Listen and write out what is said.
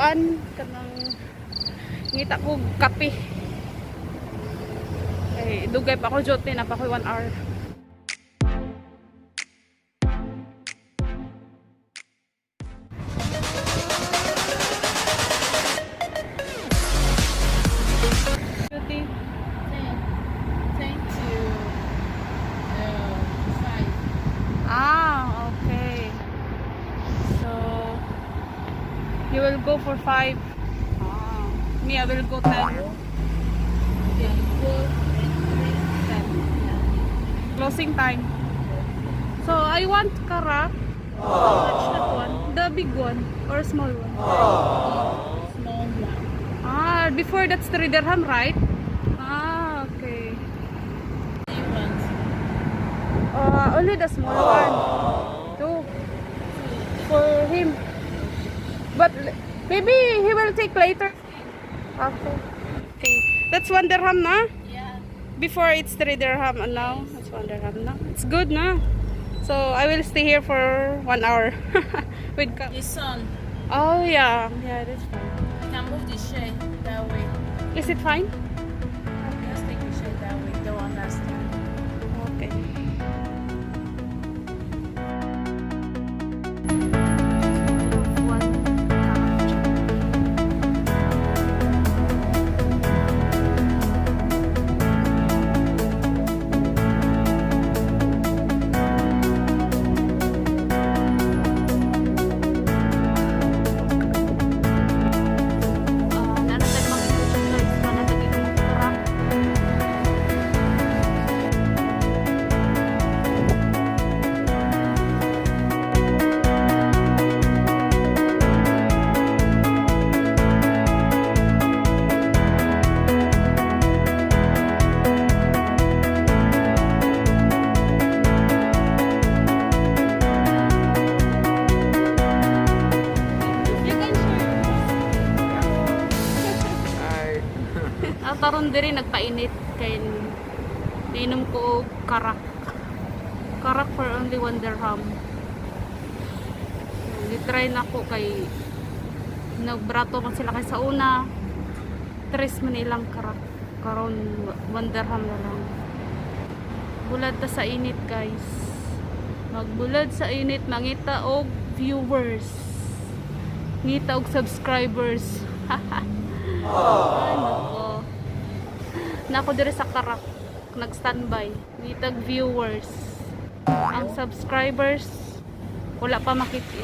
kuan kanang ngita ko kape. Ay dugay pa ako jote na pa ko 1 hour. Beauty. 10 to 5. Ah, okay. So you will go for 5. Ah, me I will go 10. Yeah, 4 and 3, 10. Closing time. So I want karak. How much that one? The big one or small one? Small one. Ah, before that's 3 dirham, right? Ah, okay. You want? Only the small one. 2 for him. But maybe he will take later. After. Okay. That's 1 dirham na? Yeah. Before it's 3 dirham and now it's 1 dirham na. It's good na. So I will stay here for 1 hour. With His son. oh yeah. Yeah, that's fine. Can move the shade that way. Is it fine? Let's take the shade that way. Don't understand. Okay. Taron diri nagpainit kay niinom ko og karak. Karak for only 1 dirham. Gitry na ko kay nagbrato man sila kay sa una. 3 man ilang karak. Karon 1 dirham na lang. Bulad ta sa init, guys. Magbulad sa init, mangita og viewers. Ngita og subscribers. Ano ko? Na ako dire sa karak nag-standby nitag viewers, ang subscribers wala pa makikita.